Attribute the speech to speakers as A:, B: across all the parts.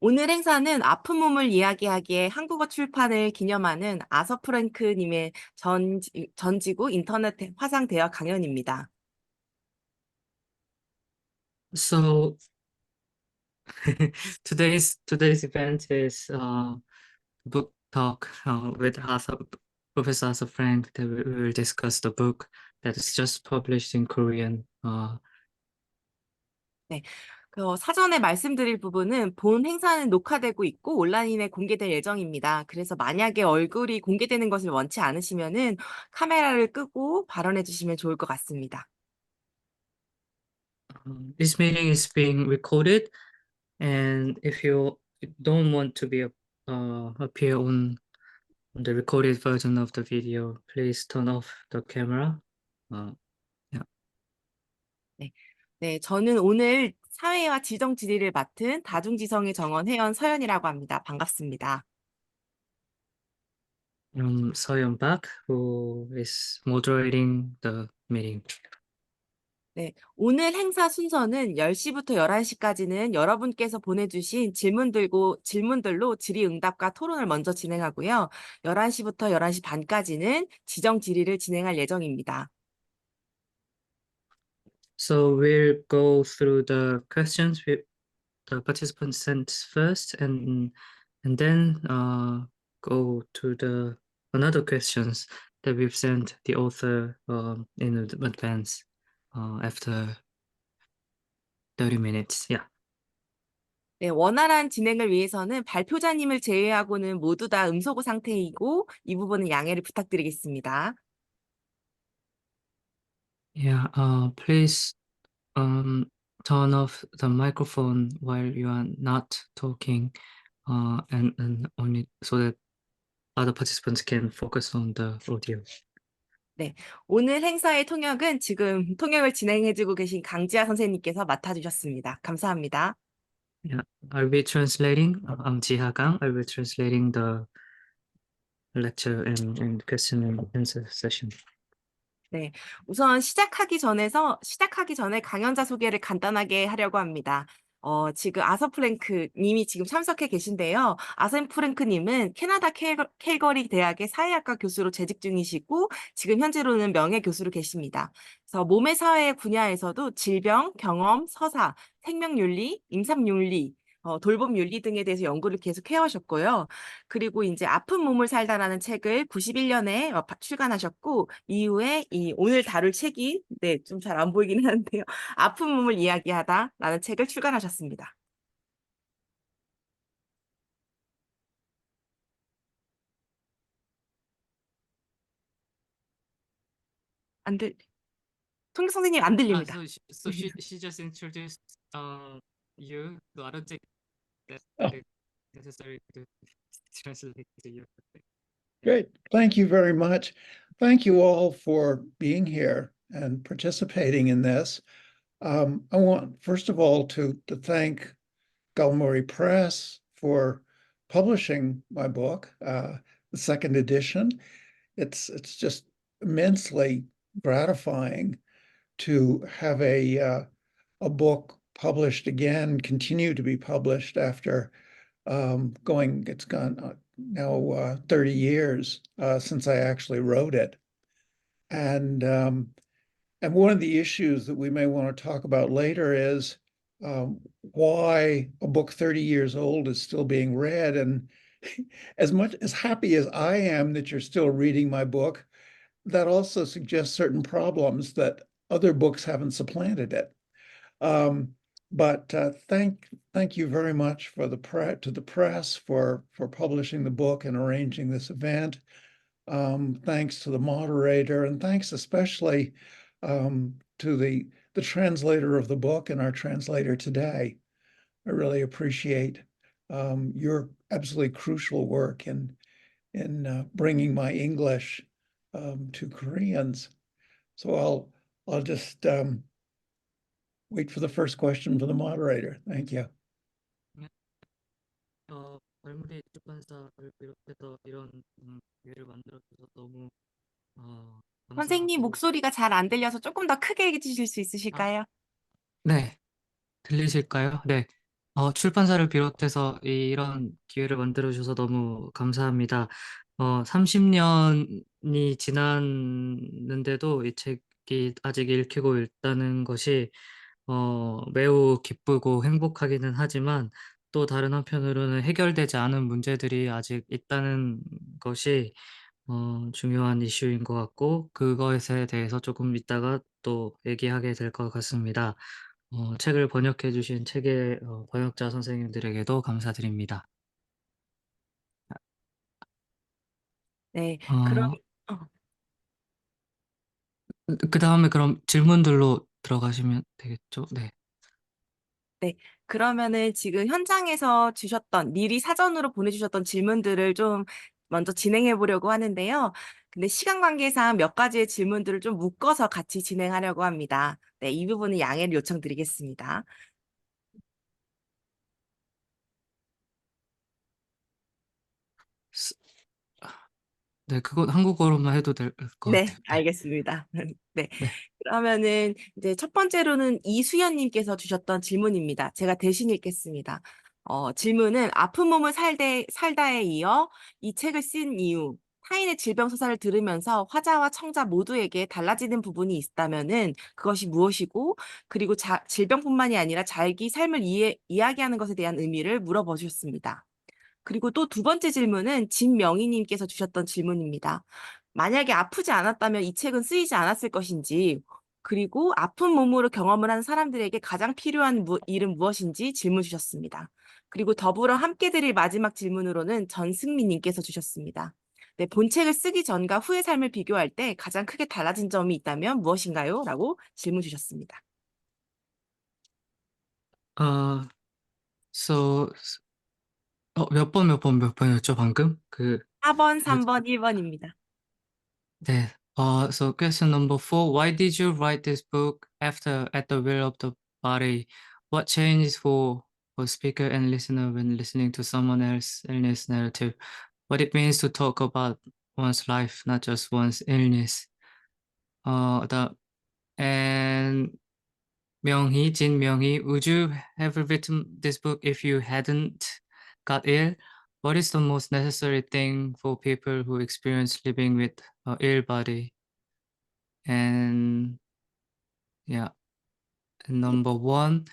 A: 오늘 행사는 아픈 몸을 이야기하기에 한국어 출판을 기념하는 아서 프랭크님의 전지구 인터넷 화상 대화 강연입니다.
B: So today's event is book talk with Professor Arthur Frank. That we will discuss the book that is just published in Korean.
A: 네. 사전에 말씀드릴 부분은 본 행사는 녹화되고 있고 온라인에 공개될 예정입니다. 그래서 만약에 얼굴이 공개되는 것을 원치 않으시면은 카메라를 끄고 발언해 주시면 좋을 것 같습니다.
B: This meeting is being recorded, and if you don't want to be appear on the recorded version of the video, please turn off the camera. Uh, yeah.
A: 네. 네, 저는 오늘 사회와 지정 지리를 맡은 다중지성의 정원 회원 서연이라고 합니다. 반갑습니다.
B: Soyeon Park, who is moderating the meeting.
A: 네, 오늘 행사 순서는 10시부터 11시까지는 여러분께서 보내주신 질문들로 질의응답과 토론을 먼저 진행하고요. 11시부터 11시 반까지는 지정 질의를 진행할 예정입니다.
B: So we'll go through the questions the participants sent first, and then go to the another questions that we've sent the author in advance after 30 minutes. Yeah.
A: 네, 원활한 진행을 위해서는 발표자님을 제외하고는 모두 다 음소거 상태이고 이 부분은 양해를 부탁드리겠습니다.
B: Yeah. Please turn off the microphone while you are not talking, and only so that other participants can focus on the audio.
A: 네, 오늘 행사의 통역은 지금 통역을 진행해주고 계신 강지아 선생님께서 맡아주셨습니다. 감사합니다.
B: Yeah, I'll be translating. I'm Jiha Kang. I'll be translating the lecture and question and answer session.
A: 네, 우선 시작하기 전에 강연자 소개를 간단하게 하려고 합니다. 지금 아서 프랭크 님이 지금 참석해 계신데요. 아서 프랭크 님은 캐나다 캘거리 대학의 사회학과 교수로 재직 중이시고 지금 현재로는 명예 교수로 계십니다. 그래서 몸의 사회 분야에서도 질병, 경험, 서사, 생명윤리, 임상윤리, 돌봄 윤리 등에 대해서 연구를 계속 해오셨고요. 그리고 이제 아픈 몸을 살다라는 책을 91년에 출간하셨고, 이후에 오늘 다룰 책이, 네, 좀 잘 안 보이긴 하는데요. 아픈 몸을 이야기하다라는 책을 출간하셨습니다. 안 들, 통역 선생님 안 들립니다.
B: She just introduced you to other thing that
C: Oh,
B: is necessary to translate to you.
C: great. Thank you very much. Thank you all for being here and participating in this. I want, first of all, to thank Galmori Press for publishing my book, the second edition. It's just immensely gratifying to have a book published again, continue to be published after it's gone now 30 years since I actually wrote it. And one of the issues that we may want to talk about later is why a book 30 years old is still being read. And as happy as I am that you're still reading my book, that also suggests certain problems that other books haven't supplanted it. But thank you very much for to the press for publishing the book and arranging this event. Thanks to the moderator, and thanks especially to the translator of the book and our translator today. I really appreciate your absolutely crucial work in bringing my English to Koreans. So I'll just wait for the first question from the moderator. Thank you.
B: 얼무리 출판사를 비롯해서 이런 기회를 만들어줘서 너무
A: 선생님
B: 감사하고.
A: 목소리가 잘 안 들려서 조금 더 크게 해주실 수 있으실까요?
B: 네, 들리실까요? 네. 출판사를 비롯해서 이런 기회를 만들어 주셔서 너무 감사합니다. 30년이 지났는데도 이 책이 아직 읽히고 있다는 것이 매우 기쁘고 행복하기는 하지만 또 다른 한편으로는 해결되지 않은 문제들이 아직 있다는 것이 중요한 이슈인 것 같고 그것에 대해서 조금 이따가 또 얘기하게 될 것 같습니다. 책을 번역해 주신 책의 번역자 선생님들에게도 감사드립니다.
A: 네, 그럼
B: 어,
A: 어,
B: 그다음에 그럼 질문들로 들어가시면 되겠죠? 네.
A: 네, 그러면은 지금 현장에서 주셨던 미리 사전으로 보내주셨던 질문들을 좀 먼저 진행해 보려고 하는데요. 근데 시간 관계상 몇 가지의 질문들을 좀 묶어서 같이 진행하려고 합니다. 네, 이 부분은 양해를 요청드리겠습니다.
B: 스- 네, 그건 한국어로만 해도 될 것
A: 네,
B: 같아요. 네.
A: 알겠습니다. 네.
B: 네.
A: 그러면은 이제 첫 번째로는 이수연님께서 주셨던 질문입니다. 제가 대신 읽겠습니다. 질문은 아픈 몸을 살다에 이어 이 책을 쓴 이유, 타인의 질병 서사를 들으면서 화자와 청자 모두에게 달라지는 부분이 있다면은 그것이 무엇이고, 그리고 질병뿐만이 아니라 자기 삶을 이야기하는 것에 대한 의미를 물어봐 주셨습니다. 그리고 또 두 번째 질문은 진명희님께서 주셨던 질문입니다. 만약에 아프지 않았다면 이 책은 쓰이지 않았을 것인지, 그리고 아픈 몸으로 경험을 한 사람들에게 가장 필요한 일은 무엇인지 질문 주셨습니다. 그리고 더불어 함께 드릴 마지막 질문으로는 전승민님께서 주셨습니다. 네, 본책을 쓰기 전과 후의 삶을 비교할 때 가장 크게 달라진 점이 있다면 무엇인가요? 라고 질문 주셨습니다.
B: 어, so, 몇 번이었죠, 방금?
A: 4번,
B: 그
A: 3번, 1번입니다.
B: 네. So question number 4, why did you write this book after At the Will of the Body? What changes for speaker and listener when listening to someone else's illness narrative? What it means to talk about one's life, not just one's illness. The and Myung-hee, Jin Myung-hee, would you have written this book if you hadn't got ill? What is the most necessary thing for people who experience living with a ill body? And yeah, and number one,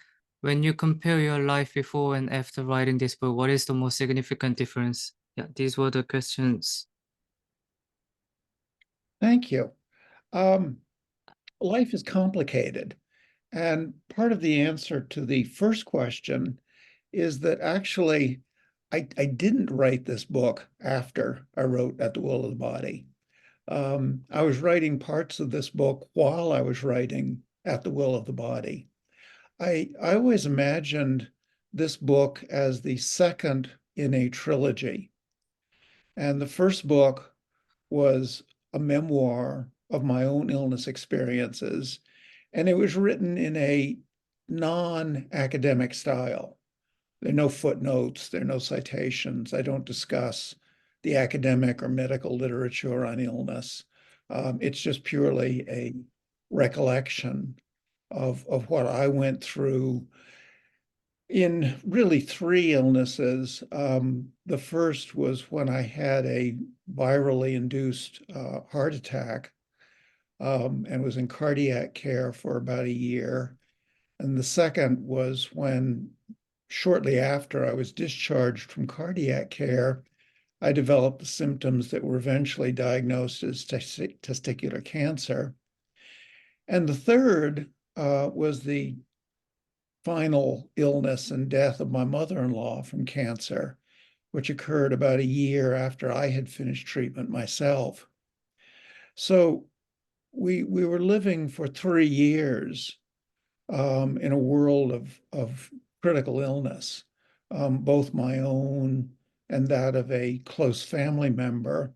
B: when you compare your life before and after writing this book, what is the most significant difference? Yeah, these were the questions.
C: Thank you. Um, Life is complicated. And part of the answer to the first question is that actually I didn't write this book after I wrote At the Will of the Body. I was writing parts of this book while I was writing At the Will of the Body. I always imagined this book as the second in a trilogy. And the first book was a memoir of my own illness experiences. And it was written in a non-academic style. There are no footnotes, there are no citations. I don't discuss the academic or medical literature on illness. It's just purely a recollection of what I went through in really three illnesses. The first was when I had a virally induced heart attack and was in cardiac care for about a year. And the second was when, shortly after I was discharged from cardiac care, I developed the symptoms that were eventually diagnosed as testicular cancer. And the third was the final illness and death of my mother-in-law from cancer, which occurred about a year after I had finished treatment myself. So we were living for 3 years in a world of critical illness, both my own and that of a close family member.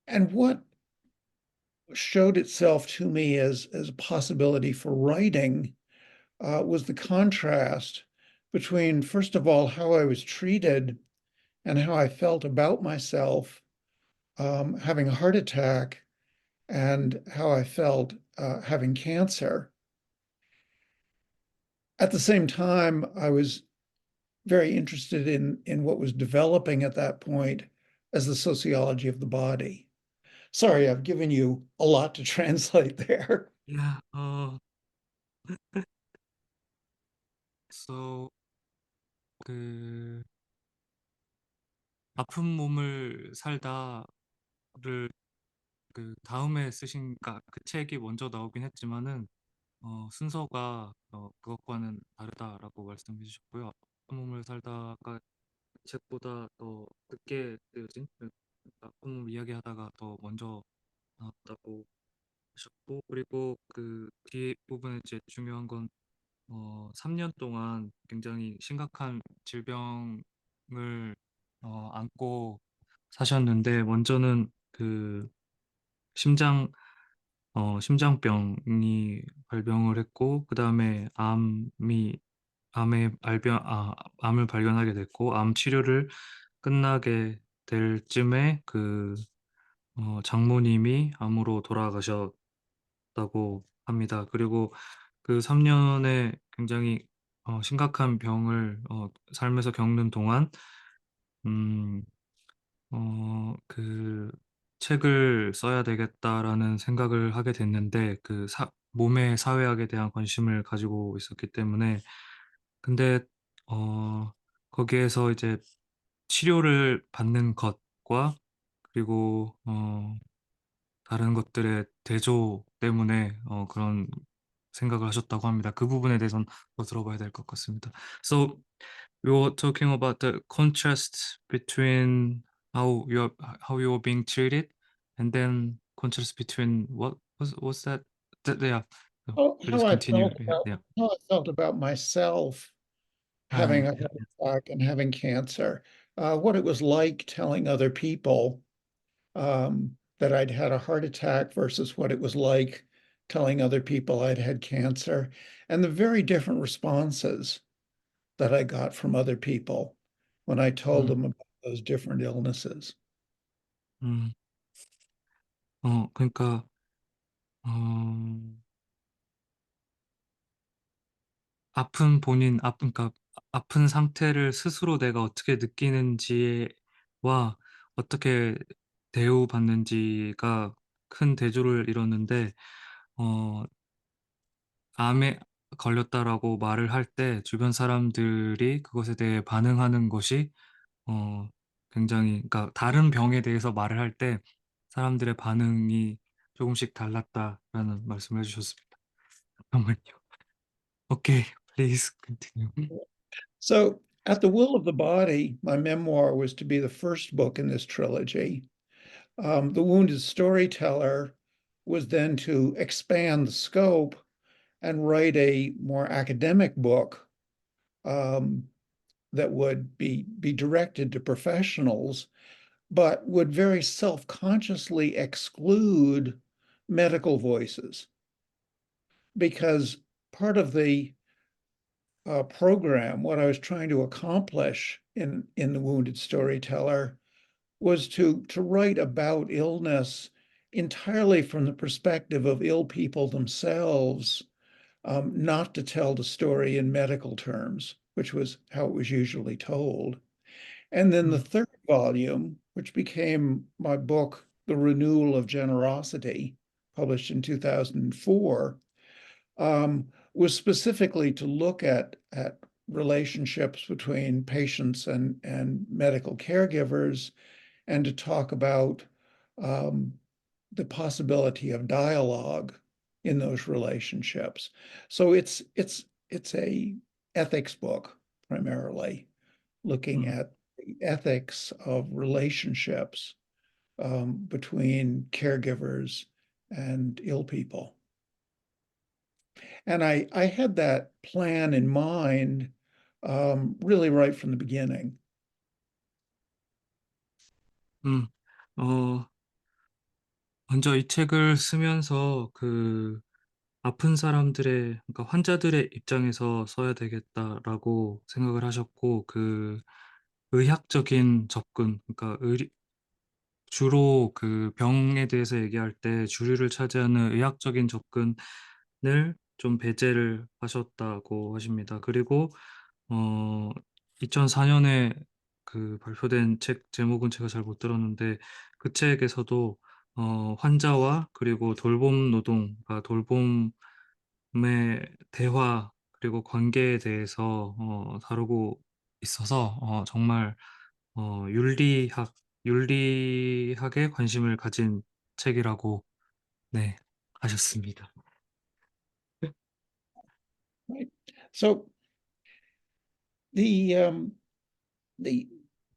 C: And what showed itself to me as a possibility for writing was the contrast between, first of all, how I was treated and how I felt about myself having a heart attack and how I felt having cancer. at the same time, I was very interested in what was developing at that point as the sociology of the body. Sorry, I've given you a lot to translate there.
B: Yeah. So 그 아픈 몸을 살다를 그 다음에 쓰신 그러니까 그 책이 먼저 나오긴 했지만은 순서가 그것과는 다르다라고 말씀해 주셨고요. 아픈 몸을 살다가 책보다 더 늦게 쓰여진 그 아픈 몸을 이야기하다가 더 먼저 나왔다고 하셨고 그리고 그 뒤에 부분에 이제 중요한 건 3년 동안 굉장히 심각한 질병을 안고 사셨는데 먼저는 그 심장 심장병이 발병을 했고 그다음에 암을 발견하게 됐고 암 치료를 끝나게 될 쯤에 그 장모님이 암으로 돌아가셨다고 합니다. 그리고 그 3년의 굉장히 심각한 병을 삶에서 겪는 동안 음, 그 책을 써야 되겠다라는 생각을 하게 됐는데 몸의 사회학에 대한 관심을 가지고 있었기 때문에 근데 거기에서 이제 치료를 받는 것과 그리고 다른 것들의 대조 때문에 그런 생각을 하셨다고 합니다. 그 부분에 대해서는 더 들어봐야 될 것 같습니다. So we were talking about the contrast between how you were being treated, and then contrast between what was that? Yeah. So
C: Oh,
B: please continue. Yeah. Yeah.
C: how I felt about myself having
B: Yeah.
C: a heart attack and having cancer, what it was like telling other people that I'd had a heart attack versus what it was like telling other people I'd had cancer, and the very different responses that I got from other people when I told
B: 음,
C: them about those different illnesses.
B: 음. 그러니까 어, 그러니까 아픈 상태를 스스로 내가 어떻게 느끼는지와 어떻게 대우받는지가 큰 대조를 이뤘는데, 어, 암에 걸렸다라고 말을 할 때 주변 사람들이 그것에 대해 반응하는 것이, 굉장히, 그러니까 다른 병에 대해서 말을 할 때 사람들의 반응이 조금씩 달랐다라는 말씀을 해주셨습니다. 잠깐만요. 오케이, please continue.
C: So, At the Will of the Body, my memoir was to be the first book in this trilogy. The Wounded Storyteller was then to expand the scope and write a more academic book that would be directed to professionals, but would very self-consciously exclude medical voices because part of the program, what I was trying to accomplish in the Wounded Storyteller, was to write about illness entirely from the perspective of ill people themselves, not to tell the story in medical terms, which was how it was usually told. And then the
B: 음,
C: third volume, which became my book, The Renewal of Generosity, published in 2004, was specifically to look at relationships between patients and medical caregivers and to talk about the possibility of dialogue in those relationships. So it's a ethics book primarily, looking
B: 음,
C: at the ethics of relationships between caregivers and ill people. And I had that plan in mind really right from the beginning.
B: 음. 어, 먼저 이 책을 쓰면서 아픈 사람들의, 그러니까 환자들의 입장에서 써야 되겠다라고 생각을 하셨고, 의학적인 접근, 그러니까 주로 그 병에 대해서 얘기할 때 주류를 차지하는 의학적인 접근을 좀 배제를 하셨다고 하십니다. 그리고 2004년에 그 발표된 책 제목은 제가 잘 못 들었는데 그 책에서도 환자와 그리고 돌봄 노동, 그러니까 돌봄의 대화 그리고 관계에 대해서 다루고 있어서 정말 윤리학에 관심을 가진 책이라고 네 하셨습니다.
C: Right. So the the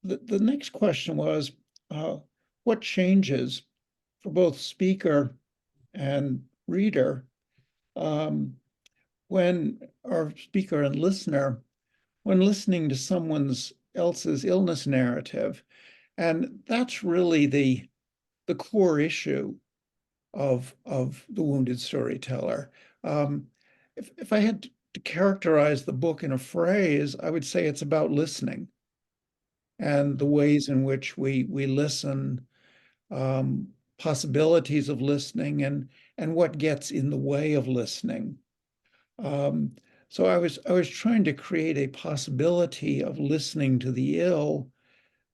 C: the next question was what changes for both speaker and reader um, when or speaker and listener when listening to someone else's illness narrative, and that's really the core issue of the Wounded Storyteller. If I had to characterize the book in a phrase, I would say it's about listening and the ways in which we listen, possibilities of listening, and what gets in the way of listening. Um, so I was trying to create a possibility of listening to the ill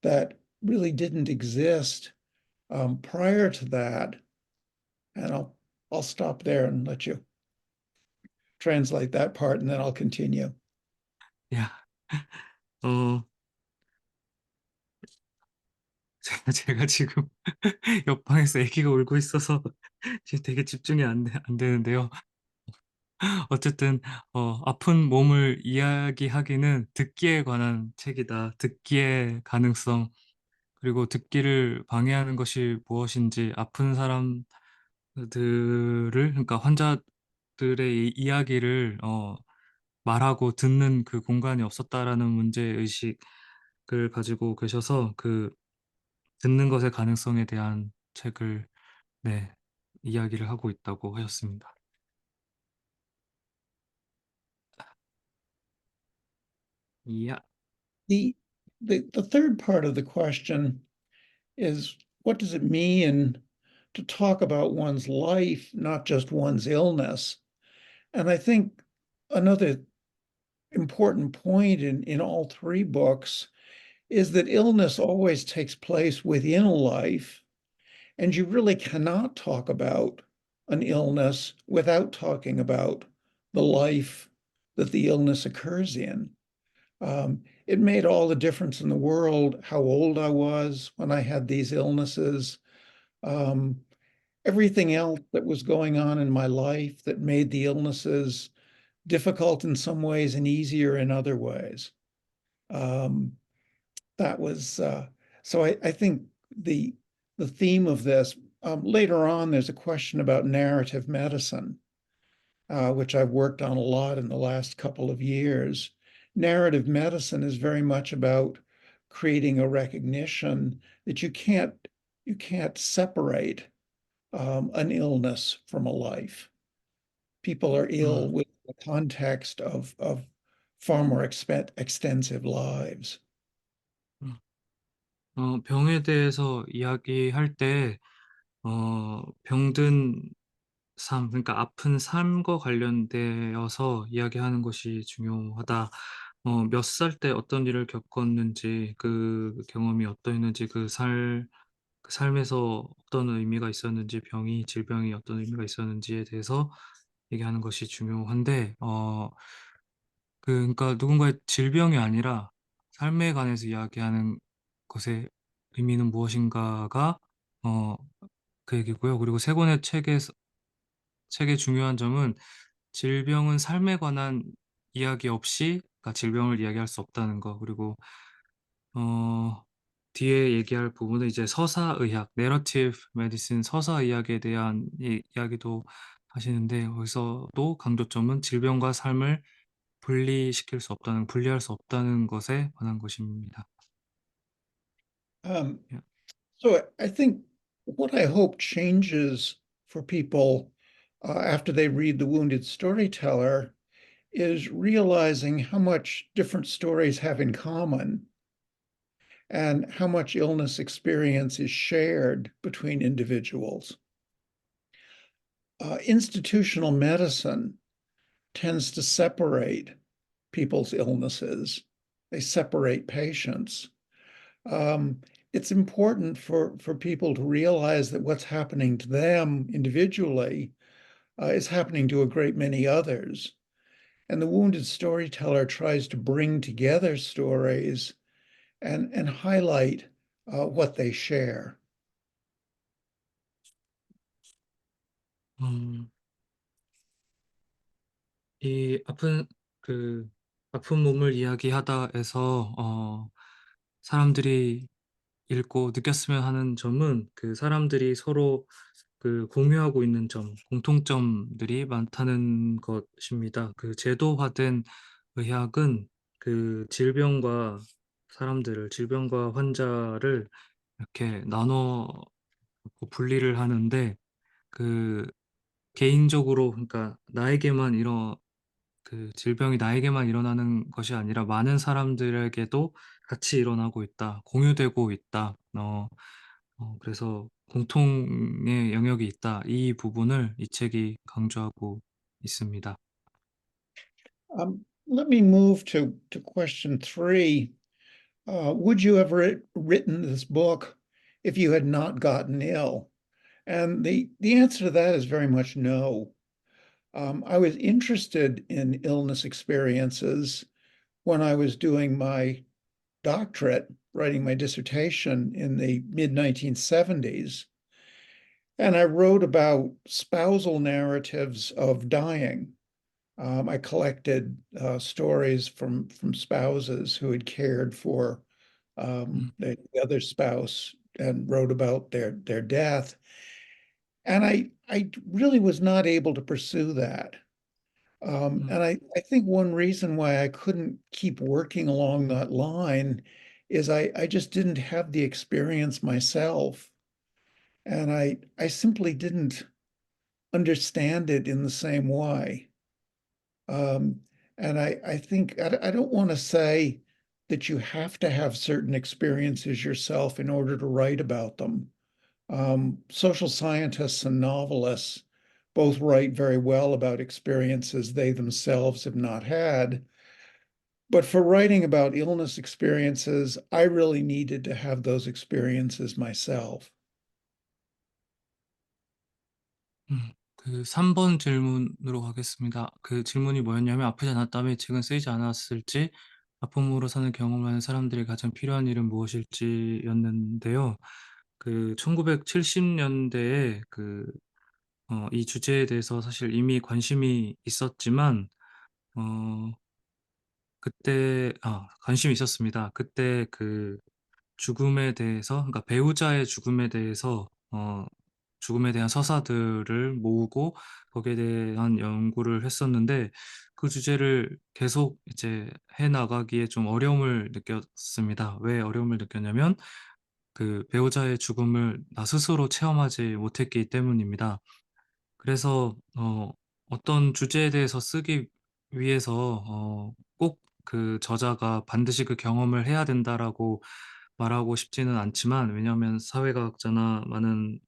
C: that really didn't exist prior to that. And I'll stop there and let you translate that part, and then I'll continue.
B: 야, 어, 제가 지금 옆방에서 아기가 울고 있어서 지금 되게 집중이 안 되는데요. 어쨌든, 아픈 몸을 이야기하기는 듣기에 관한 책이다. 듣기의 가능성, 그리고 듣기를 방해하는 것이 무엇인지, 아픈 사람들을, 그러니까 환자들의 이야기를, 말하고 듣는 그 공간이 없었다라는 문제의식을 가지고 계셔서 그 듣는 것의 가능성에 대한 책을 네, 이야기를 하고 있다고 하셨습니다. 이야.
C: The the third part of the question is what does it mean to talk about one's life, not just one's illness? And I think another important point in all three books is that illness always takes place within a life, and you really cannot talk about an illness without talking about the life that the illness occurs in. It made all the difference in the world how old I was when I had these illnesses. Um, Everything else that was going on in my life that made the illnesses difficult in some ways and easier in other ways. Um, that was so I think the theme of this later on there's a question about narrative medicine, which I've worked on a lot in the last couple of years. Narrative medicine is very much about creating a recognition that you can't separate an illness from a life. People are ill
B: 음,
C: with the context of far more extensive lives.
B: 음. 병에 대해서 이야기할 때, 병든 삶, 그러니까 아픈 삶과 관련되어서 이야기하는 것이 중요하다. 몇 살 때 어떤 일을 겪었는지, 그 경험이 어떠했는지, 그 삶에서 어떤 의미가 있었는지, 질병이 어떤 의미가 있었는지에 대해서 얘기하는 것이 중요한데, 그러니까 누군가의 질병이 아니라 삶에 관해서 이야기하는 것의 의미는 무엇인가가, 어, 그 얘기고요. 그리고 세 권의 책의 중요한 점은 질병은 삶에 관한 이야기 없이, 그러니까 질병을 이야기할 수 없다는 거. 그리고, 어, 뒤에 얘기할 부분은 이제 서사의학, narrative medicine, 서사의학에 대한 이야기도 하시는데, 거기서도 강조점은 질병과 삶을 분리할 수 없다는 것에 관한 것입니다.
C: Um,
B: 예.
C: so I think what I hope changes for people after they read The Wounded Storyteller is realizing how much different stories have in common and how much illness experience is shared between individuals. Institutional medicine tends to separate people's illnesses. They separate patients. It's important for people to realize that what's happening to them individually is happening to a great many others. And the wounded storyteller tries to bring together stories and highlight what they share.
B: 음, 이 아픈 몸을 이야기하다에서 사람들이 읽고 느꼈으면 하는 점은 그 사람들이 서로 공유하고 있는 점, 공통점들이 많다는 것입니다. 그 제도화된 의학은 질병과 환자를 이렇게 나눠 분리를 하는데 그 개인적으로 그러니까 질병이 나에게만 일어나는 것이 아니라 많은 사람들에게도 같이 일어나고 있다, 공유되고 있다. 그래서 공통의 영역이 있다. 이 부분을 이 책이 강조하고 있습니다.
C: Let me move to question 3. Would you have written this book if you had not gotten ill? And the answer to that is very much no. I was interested in illness experiences when I was doing my doctorate, writing my dissertation in the mid-1970s. And I wrote about spousal narratives of dying. I collected stories from spouses who had cared for the other spouse and wrote about their death. And I really was not able to pursue that. And I think one reason why I couldn't keep working along that line is I just didn't have the experience myself. And I simply didn't understand it in the same way. And I think I don't want to say that you have to have certain experiences yourself in order to write about them. Social scientists and novelists both write very well about experiences they themselves have not had. But for writing about illness experiences, I really needed to have those experiences myself.
B: 3번 질문으로 가겠습니다. 그 질문이 뭐였냐면 아프지 않았다면 이 책은 쓰이지 않았을지, 아픔으로 사는 경험을 하는 사람들이 가장 필요한 일은 무엇일지였는데요. 1970년대에 이 주제에 대해서 사실 이미 관심이 있었지만 관심이 있었습니다. 그때 죽음에 대해서, 그러니까 배우자의 죽음에 대한 서사들을 모으고 거기에 대한 연구를 했었는데 그 주제를 계속 이제 해 나가기에 좀 어려움을 느꼈습니다. 왜 어려움을 느꼈냐면 배우자의 죽음을 나 스스로 체험하지 못했기 때문입니다. 그래서 어떤 주제에 대해서 쓰기 위해서 꼭 저자가 반드시 그 경험을 해야 된다라고 말하고 싶지는 않지만, 왜냐하면 사회과학자나 많은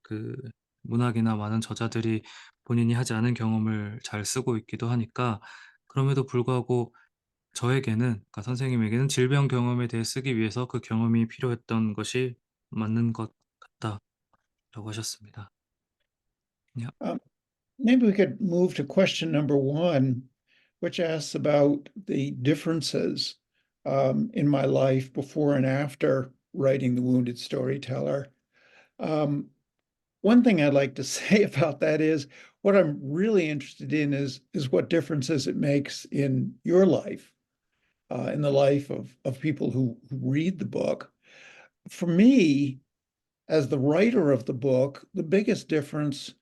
B: 문학이나 많은 저자들이 본인이 하지 않은 경험을 잘 쓰고 있기도 하니까, 그럼에도 불구하고 저에게는, 그러니까 선생님에게는 질병 경험에 대해 쓰기 위해서 그 경험이 필요했던 것이 맞는 것 같다라고 하셨습니다. 야.
C: Maybe we could move to question number 1, which asks about the differences in my life before and after writing The Wounded Storyteller. One thing I'd like to say about that is what I'm really interested in is what differences it makes in your life, in the life of people who read the book. For me, as the writer of the book, the biggest difference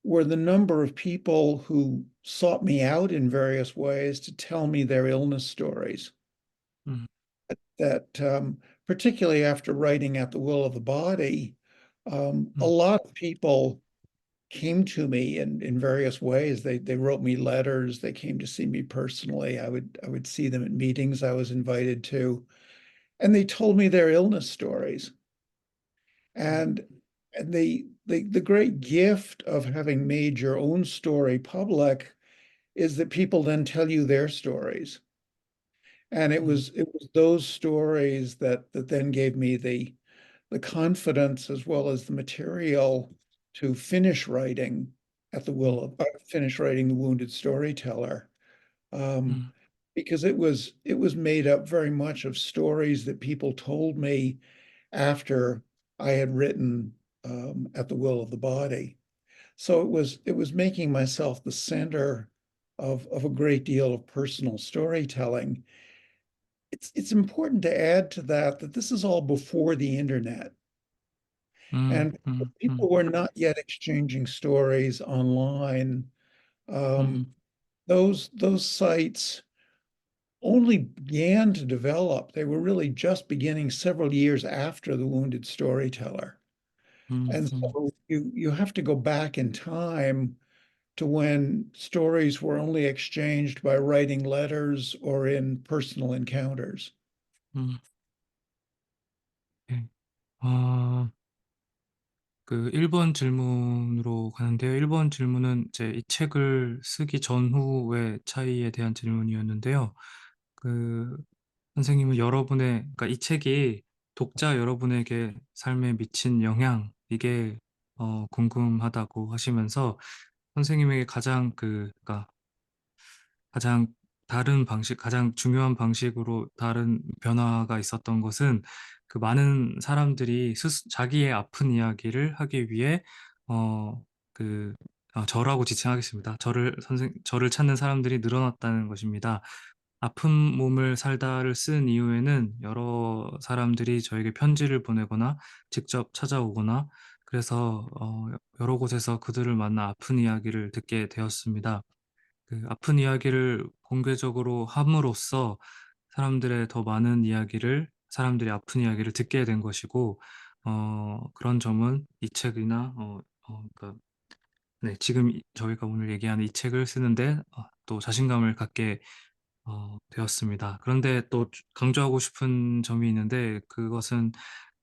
C: were the number of people who sought me out in various ways to tell me their illness stories.
B: 음.
C: That particularly after writing At the Will of the Body, a lot of people came to me in various ways. They wrote me letters. They came to see me personally. I would see them at meetings I was invited to, and they told me their illness stories. And the great gift of having made your own story public is that people then tell you their stories. And it
B: 음,
C: was those stories that then gave me the confidence as well as the material to finish writing at the will of finish writing The Wounded Storyteller. Um,
B: 음,
C: because it was made up very much of stories that people told me after I had written At the Will of the Body. So it was making myself the center of a great deal of personal storytelling. It's important to add to that this is all before the internet.
B: 음,
C: And
B: 음, 음,
C: people were not yet exchanging stories online.
B: 음,
C: Um, those sites only began to develop. They were really just beginning several years after The Wounded Storyteller. And
B: 음.
C: so you have to go back in time to when stories were only exchanged by writing letters or in personal encounters.
B: 음. 네. 어, 그 1번 질문으로 가는데요. 1번 질문은 이제 이 책을 쓰기 전후의 차이에 대한 질문이었는데요. 그 선생님은 그러니까 이 책이 독자 여러분에게 삶에 미친 영향, 이게 궁금하다고 하시면서 선생님에게 그러니까 가장 가장 중요한 방식으로 다른 변화가 있었던 것은 그 많은 사람들이 자기의 아픈 이야기를 하기 위해 어, 그, 저라고 지칭하겠습니다. 저를 찾는 사람들이 늘어났다는 것입니다. 아픈 몸을 살다를 쓴 이후에는 여러 사람들이 저에게 편지를 보내거나 직접 찾아오거나 그래서 여러 곳에서 그들을 만나 아픈 이야기를 듣게 되었습니다. 그 아픈 이야기를 공개적으로 함으로써 사람들이 아픈 이야기를 듣게 된 것이고, 그런 점은 이 책이나, 그러니까, 네, 지금 저희가 오늘 얘기하는 이 책을 쓰는데, 또 자신감을 갖게, 되었습니다. 그런데 또 강조하고 싶은 점이 있는데, 그것은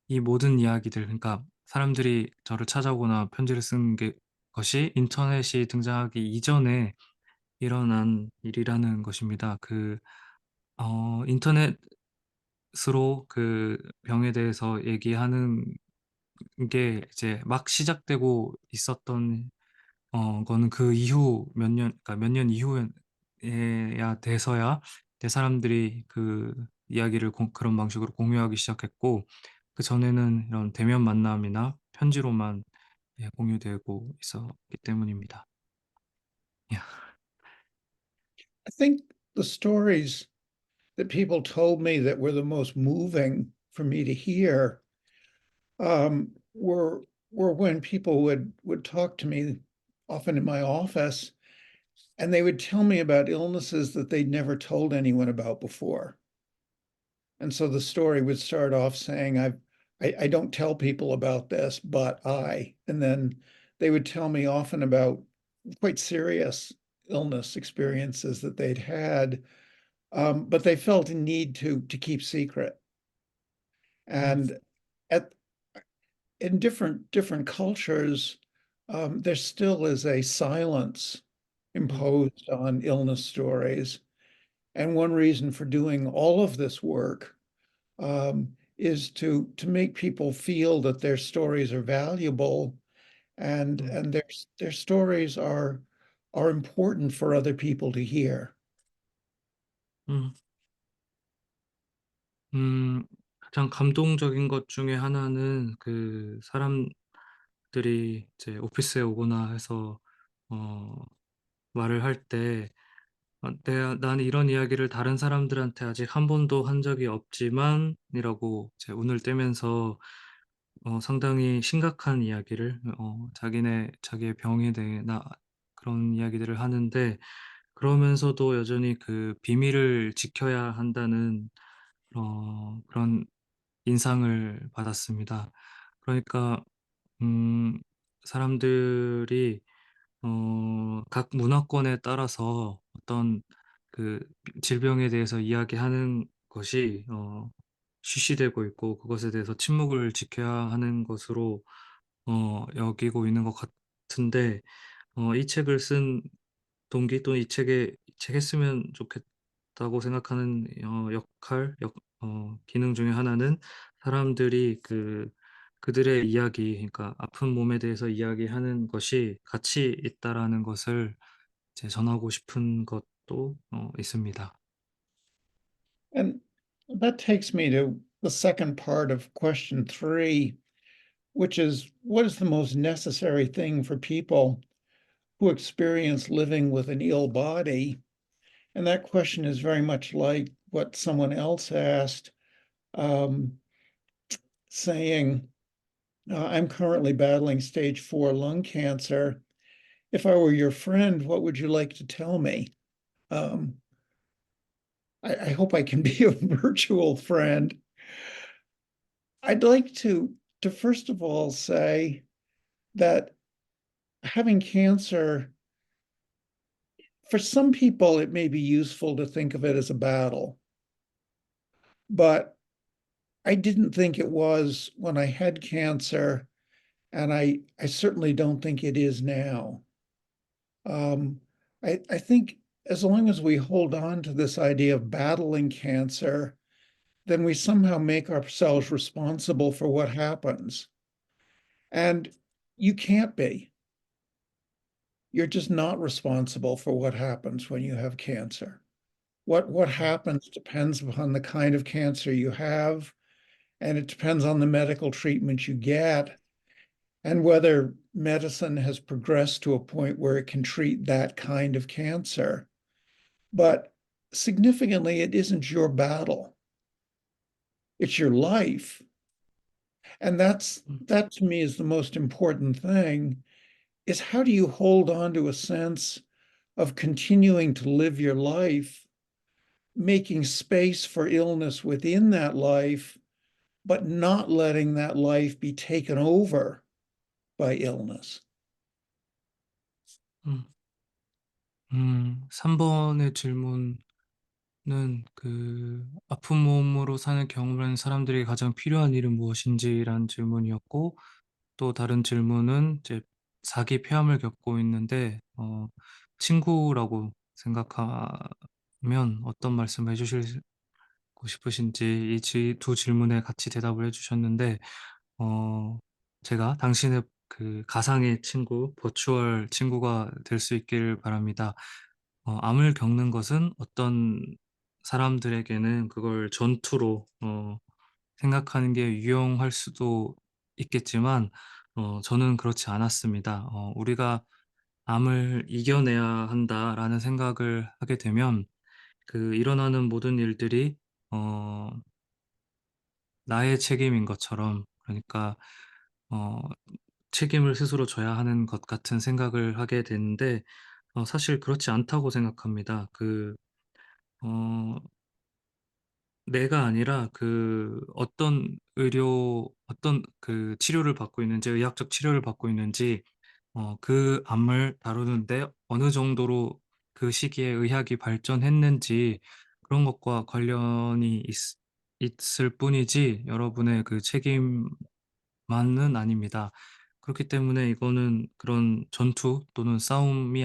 B: 이 모든 이야기들, 그러니까 사람들이 저를 찾아오거나 편지를 쓴 것이 인터넷이 등장하기 이전에 일어난 일이라는 것입니다. 인터넷으로 그 병에 대해서 얘기하는 게 이제 막 시작되고 있었던 거는 그 이후 그러니까 몇 년 이후에야 돼서야 이제 사람들이 그 이야기를 그런 방식으로 공유하기 시작했고, 그전에는 이런 대면 만남이나 편지로만 예, 공유되고 있었기 때문입니다. 야.
C: I think the stories that people told me that were the most moving for me to hear were when people would talk to me, often in my office, and they would tell me about illnesses that they'd never told anyone about before. And so the story would start off saying, I don't tell people about this, but and then they would tell me often about quite serious illness experiences that they'd had, but they felt a need to keep secret.
B: 음,
C: And at in different cultures, there still is a silence
B: 음,
C: imposed on illness stories. And one reason for doing all of this work is to make people feel that their stories are valuable and
B: 음,
C: and their stories are important for other people to hear.
B: 음. 음, 가장 감동적인 것 중에 하나는 그 사람들이 이제 오피스에 오거나 해서 어, 말을 할 때, 나는 이런 이야기를 다른 사람들한테 아직 한 번도 한 적이 없지만이라고 이제 운을 떼면서 상당히 심각한 이야기를 자기의 병에 대해나 그런 이야기들을 하는데, 그러면서도 여전히 그 비밀을 지켜야 한다는 그런 인상을 받았습니다. 그러니까 음 사람들이 각 문화권에 따라서 어떤 그 질병에 대해서 이야기하는 것이 쉬쉬되고 있고, 그것에 대해서 침묵을 지켜야 하는 것으로 여기고 있는 것 같은데, 이 책을 쓴 동기 또 이 책에 쓰면 좋겠다고 생각하는 기능 중에 하나는 사람들이 그들의 이야기, 그러니까 아픈 몸에 대해서 이야기하는 것이 가치 있다라는 것을 이제 전하고 싶은 것도 있습니다.
C: And that takes me to the second part of question 3, which is what is the most necessary thing for people who experience living with an ill body? And that question is very much like what someone else asked, um, saying, I'm currently battling stage 4 lung cancer. If I were your friend, what would you like to tell me? Um, I hope I can be a virtual friend. I'd like to first of all say that having cancer, for some people, it may be useful to think of it as a battle. But I didn't think it was when I had cancer, and I certainly don't think it is now. I think as long as we hold on to this idea of battling cancer, then we somehow make ourselves responsible for what happens. And you can't be. You're just not responsible for what happens when you have cancer. What happens depends upon the kind of cancer you have, and it depends on the medical treatment you get, and whether medicine has progressed to a point where it can treat that kind of cancer. But significantly, it isn't your battle. It's your life. And that to me is the most important thing, is how do you hold on to a sense of continuing to live your life, making space for illness within that life, but not letting that life be taken over by illness.
B: 3번의 질문은 아픈 몸으로 사는 경험을 하는 사람들에게 가장 필요한 일은 무엇인지라는 질문이었고, 또 다른 질문은 이제 자기 폐암을 겪고 있는데 친구라고 생각하면 어떤 말씀을 해주시고 싶으신지 이 두 질문에 같이 대답을 해주셨는데, 제가 당신의 가상의 친구, 버추얼 친구가 될 수 있길 바랍니다. 암을 겪는 것은 어떤 사람들에게는 그걸 전투로 생각하는 게 유용할 수도 있겠지만, 저는 그렇지 않았습니다. 우리가 '암을 이겨내야 한다.'라는 생각을 하게 되면 일어나는 모든 일들이 어 나의 책임인 것처럼, 그러니까 어 책임을 스스로 져야 하는 것 같은 생각을 하게 되는데, 사실 그렇지 않다고 생각합니다. 어 내가 아니라 어떤 치료를 받고 있는지, 의학적 치료를 받고 있는지, 그 암을 다루는데 어느 정도로 그 시기에 의학이 발전했는지, 그런 것과 관련이 있을 뿐이지 여러분의 책임만은 아닙니다. 그렇기 때문에 이거는 그런 전투 또는 싸움이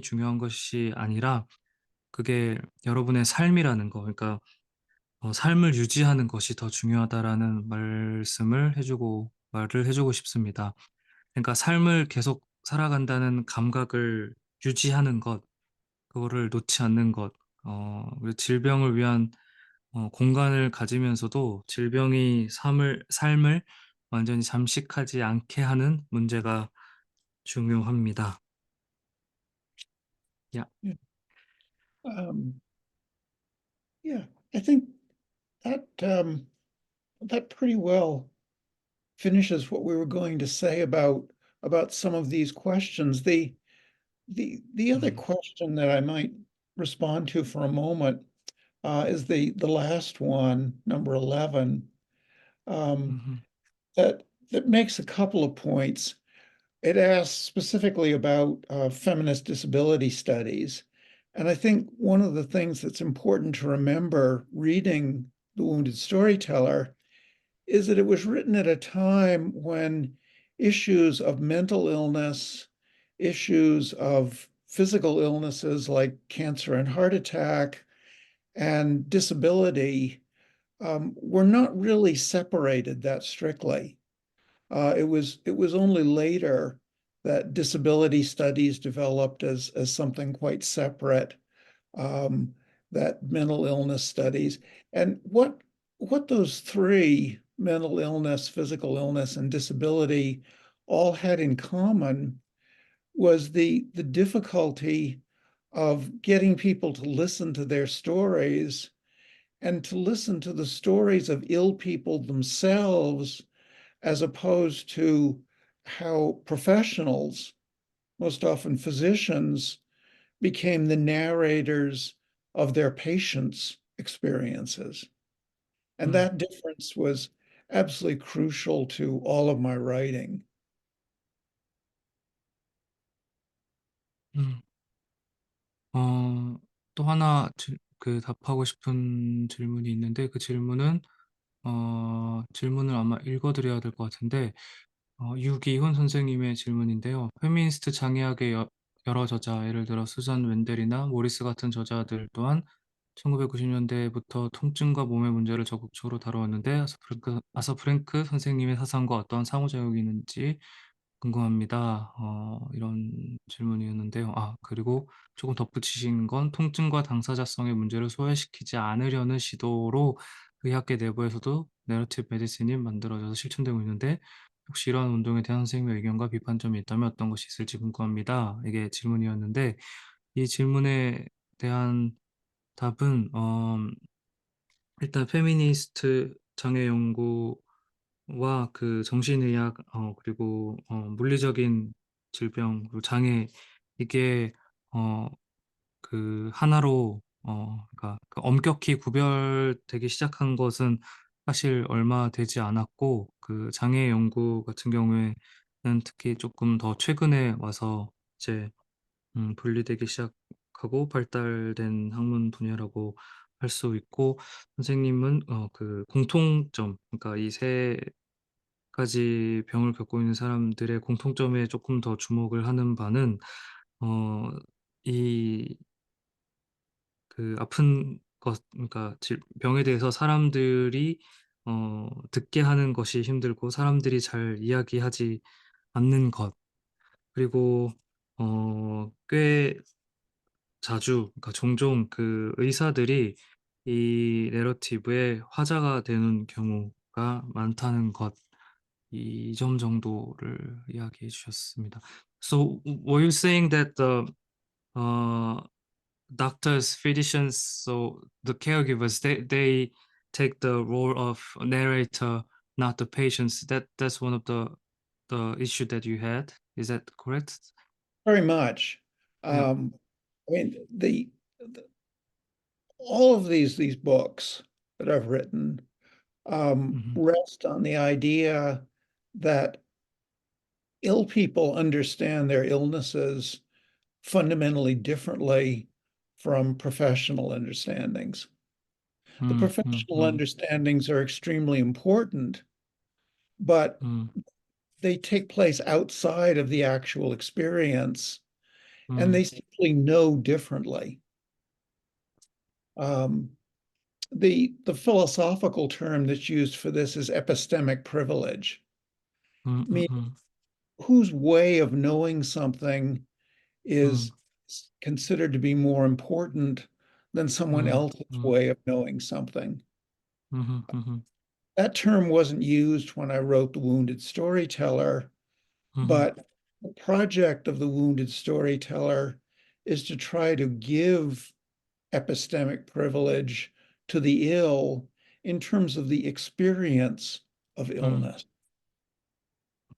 B: 중요한 것이 아니라, 그게 여러분의 삶이라는 거, 그러니까 '삶을 유지하는 것이 더 중요하다.'라는 말을 해 주고 싶습니다. 그러니까 삶을 계속 살아간다는 감각을 유지하는 것, 그거를 놓지 않는 것, 그리고 질병을 위한 공간을 가지면서도 질병이 삶을 완전히 잠식하지 않게 하는 문제가 중요합니다. 야.
C: Yeah, I think that that pretty well finishes what we were going to say about some of these questions. The other question that I might respond to for a moment is the last one, number 11, that makes a couple of points. It asks specifically about feminist disability studies. And I think one of the things that's important to remember reading The Wounded Storyteller is that it was written at a time when issues of mental illness, issues of physical illnesses like cancer and heart attack and disability were not really separated that strictly. It was only later that disability studies developed as something quite separate, um, that mental illness studies. And what those three, mental illness, physical illness, and disability, all had in common was the difficulty of getting people to listen to their stories and to listen to the stories of ill people themselves, as opposed to how professionals, most often physicians, became the narrators of their patients' experiences. And
B: 음,
C: that difference was absolutely crucial to all of my writing.
B: 음. 또 하나 답하고 싶은 질문이 있는데 그 질문은 질문을 아마 읽어드려야 될 것 같은데 유기훈 선생님의 질문인데요. 페미니스트 장애학의 여러 저자, 예를 들어 수잔 웬델이나 모리스 같은 저자들 또한 1990년대부터 통증과 몸의 문제를 적극적으로 다루었는데 아서 프랭크 선생님의 사상과 어떠한 상호작용이 있는지 궁금합니다. 이런 질문이었는데요. 그리고 조금 덧붙이신 건 통증과 당사자성의 문제를 소외시키지 않으려는 시도로 의학계 내부에서도 내러티브 메디신이 만들어져서 실천되고 있는데 혹시 이러한 운동에 대한 선생님의 의견과 비판점이 있다면 어떤 것이 있을지 궁금합니다. 이게 질문이었는데 이 질문에 대한 답은 일단 페미니스트 장애 연구와 그 정신의학 그리고 물리적인 질병 그리고 장애 이게 어 하나로 그러니까 그 엄격히 구별되기 시작한 것은 사실 얼마 되지 않았고 그 장애 연구 같은 경우에는 특히 조금 더 최근에 와서 이제 분리되기 시작하고 발달된 학문 분야라고 할 수 있고 선생님은 그 공통점 그러니까 이 세 가지 병을 겪고 있는 사람들의 공통점에 조금 더 주목을 하는 바는 이 아픈 것 그러니까 병에 대해서 사람들이 듣게 하는 것이 힘들고 사람들이 잘 이야기하지 않는 것 그리고 꽤 자주 그러니까 종종 그 의사들이 이 내러티브의 화자가 되는 경우가 많다는 것 이 점 정도를 이야기해 주셨습니다. So were you saying that the uh, doctors, physicians, so the caregivers, they take the role of narrator, not the patients? That's one of the issue that you had. Is that correct?
C: Very much.
B: Yeah.
C: I mean, all of these books that I've written
B: Mhm.
C: rest on the idea that ill people understand their illnesses fundamentally differently from professional understandings. The
B: Mm, mm,
C: professional
B: mm,
C: understandings are extremely important, but
B: mm,
C: they take place outside of the actual experience and
B: mm,
C: they simply know differently. Um, the philosophical term that's used for this is epistemic privilege,
B: mm, mm,
C: meaning
B: mm,
C: whose way of knowing something
B: mm,
C: is considered to be more important than someone
B: mm,
C: else's
B: mm,
C: way of knowing something.
B: mhm, mhm,
C: That term wasn't used when I wrote The Wounded Storyteller,
B: mhm,
C: but the project of The Wounded Storyteller is to try to give epistemic privilege to the ill in terms of the experience of
B: 음.
C: illness.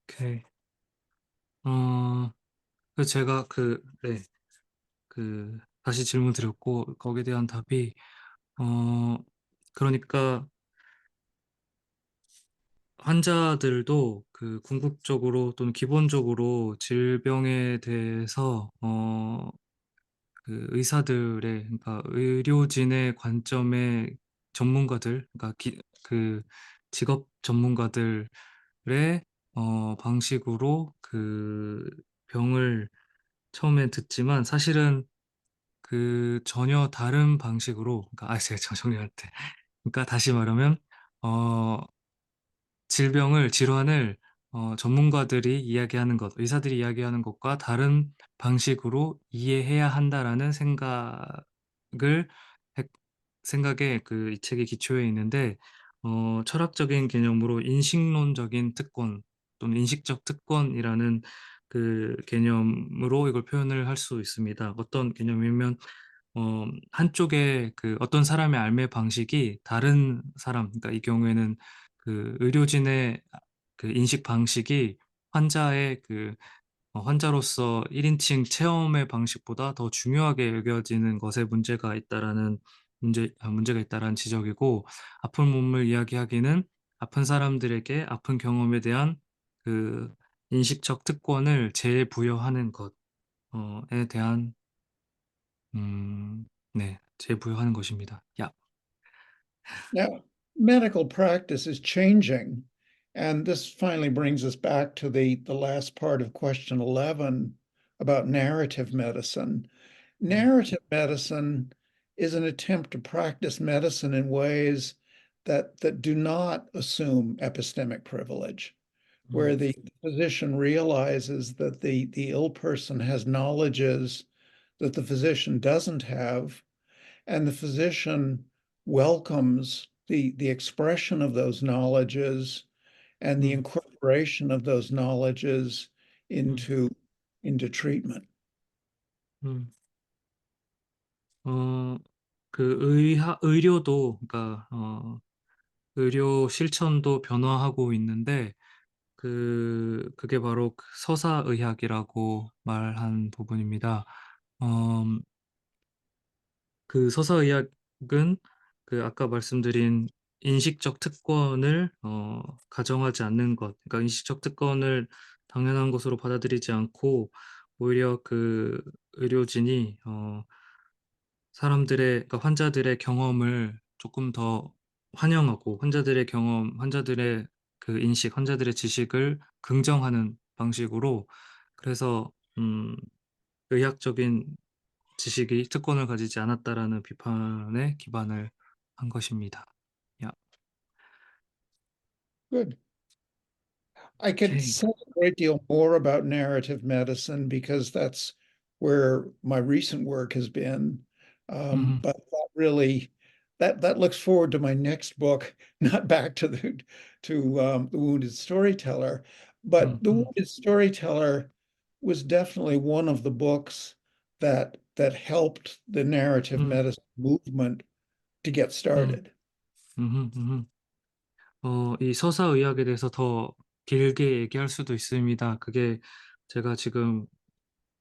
B: 오케이. 어 제가 네. 다시 질문 드렸고 거기에 대한 답이 어 그러니까 환자들도 궁극적으로 또는 기본적으로 질병에 대해서 의사들의 그러니까 의료진의 관점의 전문가들 그러니까 직업 전문가들의 방식으로 병을 처음에 듣지만 사실은 그 전혀 다른 방식으로, 그러니까 제가 정정님한테, 그러니까 다시 말하면 어 질병을, 질환을 전문가들이 이야기하는 것, 의사들이 이야기하는 것과 다른 방식으로 이해해야 한다라는 생각을 했 생각에 그 이 책이 기초해 있는데, 철학적인 개념으로 인식론적인 특권 또는 인식적 특권이라는 그 개념으로 이걸 표현을 할 수 있습니다. 어떤 개념이면 한쪽에 그 어떤 사람의 알매 방식이 다른 사람, 그러니까 이 경우에는 그 의료진의 그 인식 방식이 환자의 그 환자로서 1 인칭 체험의 방식보다 더 중요하게 여겨지는 것에 문제가 있다라는 문제가 있다라는 지적이고, 아픈 몸을 이야기하기는 아픈 사람들에게 아픈 경험에 대한 그 인식적 특권을 재부여하는 것 에 대한 네, 재부여하는 것입니다. 야.
C: Now, medical practice is changing, and this finally brings us back to the last part of question 11 about narrative medicine. Narrative medicine is an attempt to practice medicine in ways that do not assume epistemic privilege, where the physician realizes that the ill person has knowledges that the physician doesn't have, and the physician welcomes the expression of those knowledges and the
B: 음.
C: incorporation of those knowledges
B: 음.
C: into treatment.
B: 음. 어 그 의료도, 그러니까 의료 실천도 변화하고 있는데, 그게 바로 그 서사의학이라고 말한 부분입니다. 음 그 서사의학은 그 아까 말씀드린 인식적 특권을 가정하지 않는 것, 그러니까 인식적 특권을 당연한 것으로 받아들이지 않고, 오히려 그 의료진이 그러니까 환자들의 경험을 조금 더 환영하고, 환자들의 경험, 환자들의 그 인식, 환자들의 지식을 긍정하는 방식으로, 그래서 의학적인 지식이 특권을 가지지 않았다라는 비판에 기반을 한 것입니다. 야.
C: Good. I could
B: 오케이.
C: say a great deal more about narrative medicine because that's where my recent work has been.
B: 음음.
C: But that really that looks forward to my next book, not back to the Wounded Storyteller. But the
B: 음음.
C: Wounded Storyteller was definitely one of the books that helped the narrative
B: 음.
C: medicine movement to get
B: 음.
C: started.
B: 음음. 이 서사의학에 대해서 더 길게 얘기할 수도 있습니다. 그게 제가 지금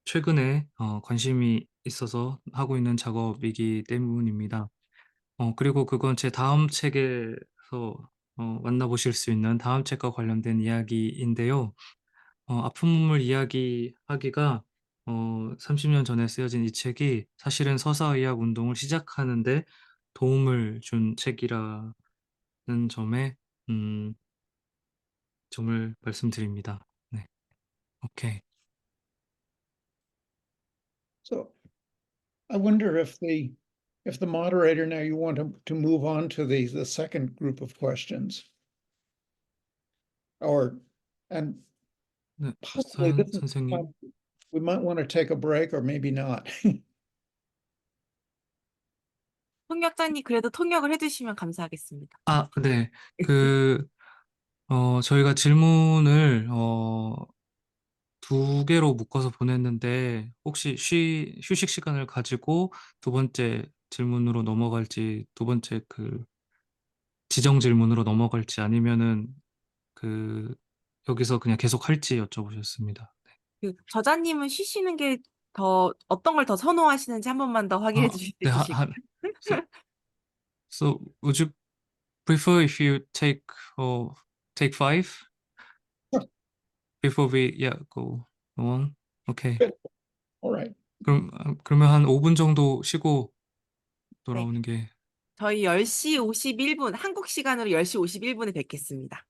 B: 최근에 관심이 있어서 하고 있는 작업이기 때문입니다. 그리고 그건 제 다음 책에서 만나보실 수 있는 다음 책과 관련된 이야기인데요. 아픈 몸을 이야기하기가 30년 전에 쓰여진 이 책이 사실은 서사의학 운동을 시작하는 데 도움을 준 책이라는 점에 음 점을 말씀드립니다. 네. 오케이.
C: So I wonder if the moderator now you want to move on to the second group of questions. Or and
B: 네.
C: possibly this is the
B: 선생님.
C: time we might want to take a break or maybe not.
A: 통역자님 그래도 통역을 해 주시면 감사하겠습니다.
B: 네. 저희가 질문을 2개로 묶어서 보냈는데, 혹시 휴식 시간을 가지고 두 번째 질문으로 넘어갈지, 두 번째 그 지정 질문으로 넘어갈지, 아니면은 그 여기서 그냥 계속할지 여쭤보셨습니다. 네.
A: 그 저자님은 쉬시는 게 더 어떤 걸 더 선호하시는지 한 번만 더 확인해 주실 수
B: 네.
A: 있으실까요?
B: So would you prefer if you take 5 before we go on? 오케이.
C: All right.
B: 그러면 한 5분 정도 쉬고
A: 네.
B: 돌아오는 게.
A: 저희 10시 51분 한국 시간으로 10시 51분에 뵙겠습니다.